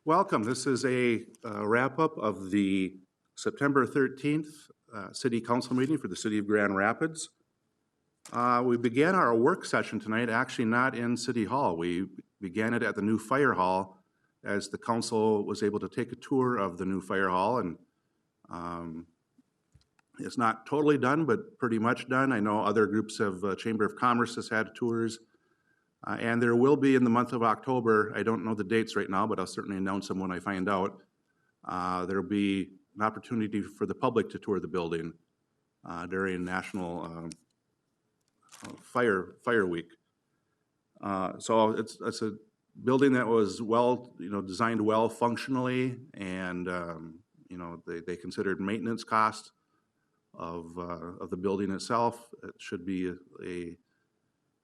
Welcome. This is a wrap-up of the September 13th City Council meeting for the City of Grand Rapids. We began our work session tonight actually not in City Hall. We began it at the new fire hall as the council was able to take a tour of the new fire hall, and it's not totally done, but pretty much done. I know other groups of Chamber of Commerce has had tours. And there will be in the month of October, I don't know the dates right now, but I'll certainly announce them when I find out. There will be an opportunity for the public to tour the building during National Fire Week. So it's a building that was designed well functionally, and they considered maintenance cost of the building itself. It should be a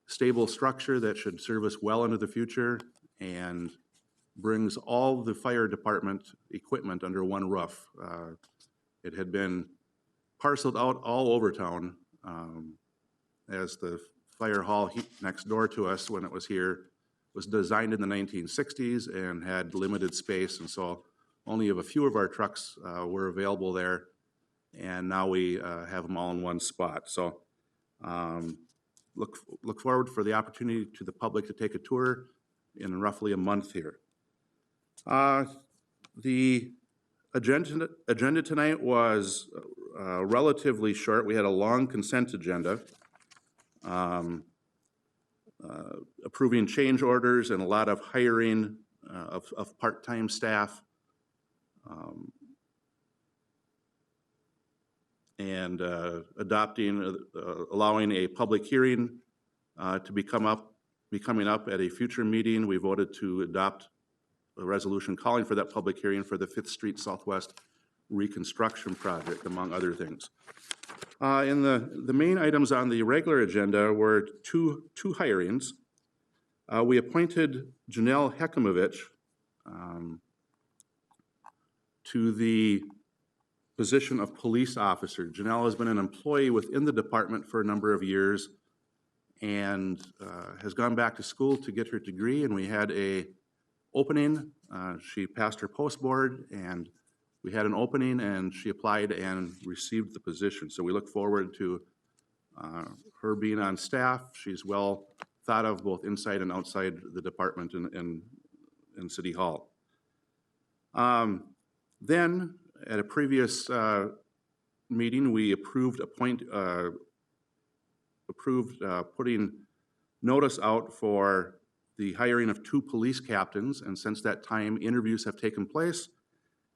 stable structure that should serve us well into the future and brings all the fire department equipment under one roof. It had been parceled out all over town as the fire hall next door to us when it was here was designed in the 1960s and had limited space, and so only a few of our trucks were available there, and now we have them all in one spot. So look forward for the opportunity to the public to take a tour in roughly a month here. The agenda tonight was relatively short. We had a long consent agenda, approving change orders and a lot of hiring of part-time staff, and adopting, allowing a public hearing to be coming up at a future meeting. We voted to adopt a resolution calling for that public hearing for the 5th Street Southwest reconstruction project, among other things. In the main items on the regular agenda were two hirings. We appointed Janelle Hekimovich to the position of police officer. Janelle has been an employee within the department for a number of years and has gone back to school to get her degree, and we had a opening. She passed her post board, and we had an opening, and she applied and received the position. So we look forward to her being on staff. She's well thought of both inside and outside the department in City Hall. Then at a previous meeting, we approved putting notice out for the hiring of 2 police captains, and since that time, interviews have taken place.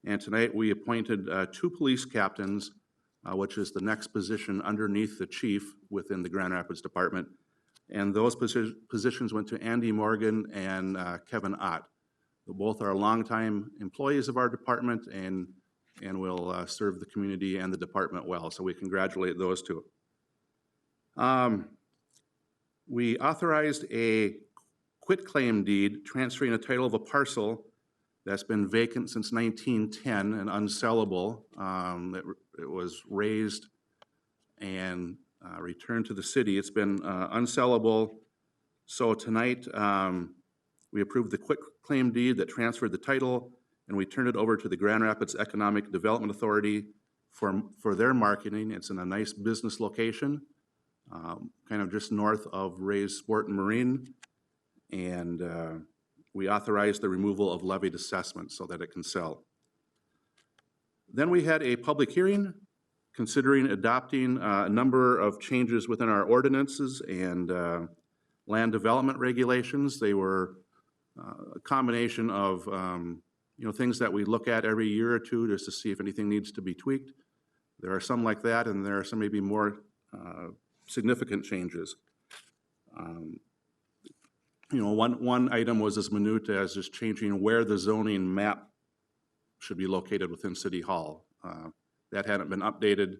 And tonight we appointed 2 police captains, which is the next position underneath the chief within the Grand Rapids Department. And those positions went to Andy Morgan and Kevin Ott. Both are longtime employees of our department and will serve the community and the department well. So we congratulate those 2. We authorized a quitclaim deed transferring a title of a parcel that's been vacant since 1910 and unsellable. It was raised and returned to the city. It's been unsellable. So tonight we approved the quitclaim deed that transferred the title, and we turned it over to the Grand Rapids Economic Development Authority for their marketing. It's in a nice business location, kind of just north of Ray's Sport and Marine, and we authorized the removal of levied assessments so that it can sell. Then we had a public hearing considering adopting a number of changes within our ordinances and land development regulations. They were a combination of things that we look at every year or two just to see if anything needs to be tweaked. There are some like that, and there are some maybe more significant changes. One item was as minute as just changing where the zoning map should be located within City Hall. That hadn't been updated,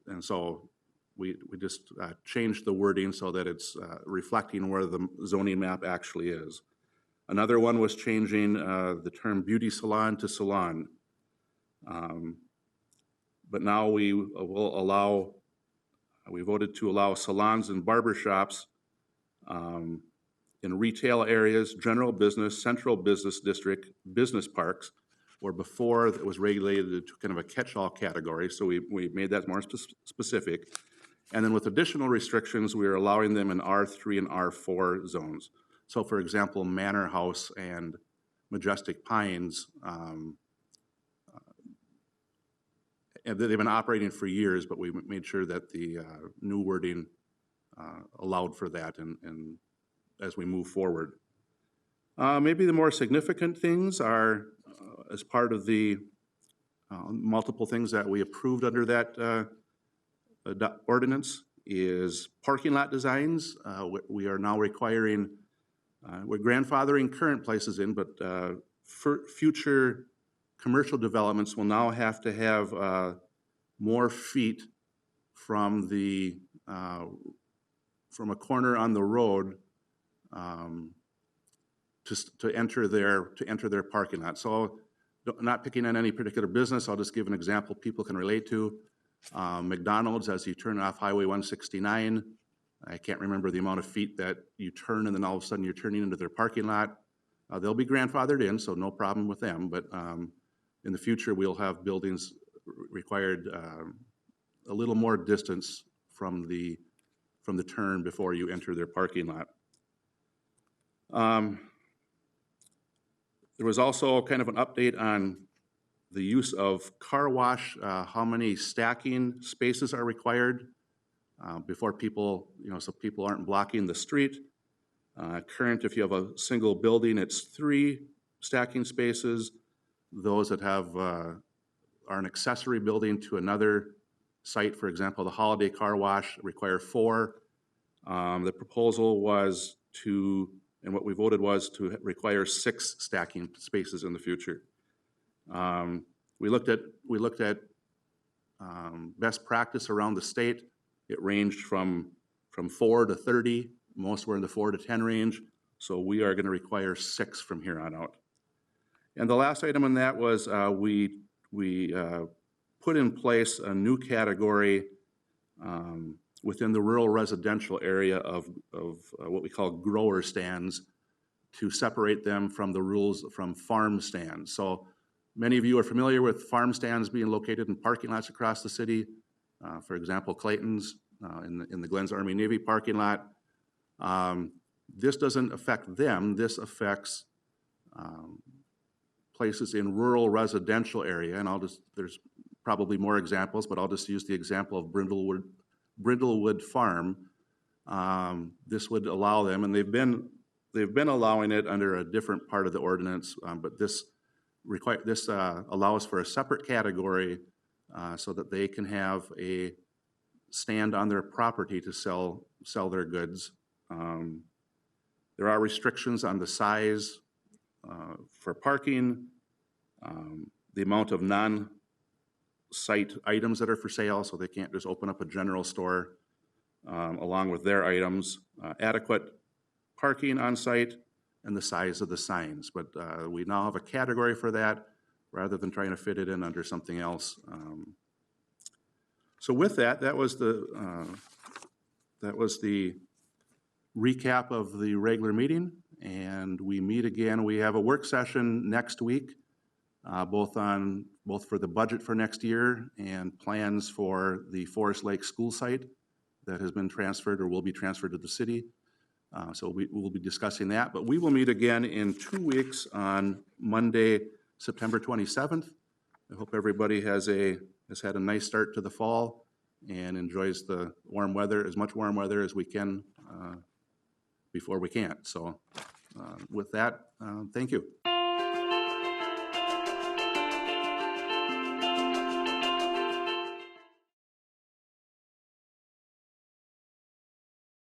and so we just changed the wording so that it's reflecting where the zoning map actually is. Another one was changing the term beauty salon to salon. But now we voted to allow salons and barbershops in retail areas, general business, central business district, business parks, where before it was regulated to kind of a catch-all category, so we made that more specific. And then with additional restrictions, we are allowing them in R3 and R4 zones. So for example, Manor House and Majestic Pines, and they've been operating for years, but we made sure that the new wording allowed for that and as we move forward. Maybe the more significant things are as part of the multiple things that we approved under that ordinance is parking lot designs. We are now requiring, we're grandfathering current places in, but for future commercial developments will now have to have more feet from the from a corner on the road to enter their parking lot. So not picking on any particular business, I'll just give an example people can relate to. McDonald's, as you turn off Highway 169, I can't remember the amount of feet that you turn and then all of a sudden you're turning into their parking lot. They'll be grandfathered in, so no problem with them, but in the future we'll have buildings required a little more distance from the turn before you enter their parking lot. There was also kind of an update on the use of car wash, how many stacking spaces are required before people, so people aren't blocking the street. Current, if you have a single building, it's 3 stacking spaces. Those that have are an accessory building to another site, for example, the Holiday Car Wash, require 4. The proposal was to, and what we voted was to require 6 stacking spaces in the future. We looked at best practice around the state. It ranged from 4 to 30. Most were in the 4 to 10 range. So we are going to require 6 from here on out. And the last item on that was we put in place a new category within the rural residential area of what we call grower stands to separate them from the rules from farm stands. So many of you are familiar with farm stands being located in parking lots across the city. For example, Clayton's in the Glens Army Navy parking lot. This doesn't affect them. This affects places in rural residential area, and there's probably more examples, but I'll just use the example of Brindlewood Farm. This would allow them, and they've been allowing it under a different part of the ordinance, but this allows for a separate category so that they can have a stand on their property to sell their goods. There are restrictions on the size for parking, the amount of non-site items that are for sale, so they can't just open up a general store along with their items, adequate parking on site, and the size of the signs. But we now have a category for that rather than trying to fit it in under something else. So with that, that was the recap of the regular meeting, and we meet again. We have a work session next week, both for the budget for next year and plans for the Forest Lake school site that has been transferred or will be transferred to the city. So we will be discussing that, but we will meet again in 2 weeks on Monday, September 27th. I hope everybody has had a nice start to the fall and enjoys the warm weather, as much warm weather as we can before we can't. So with that, thank you.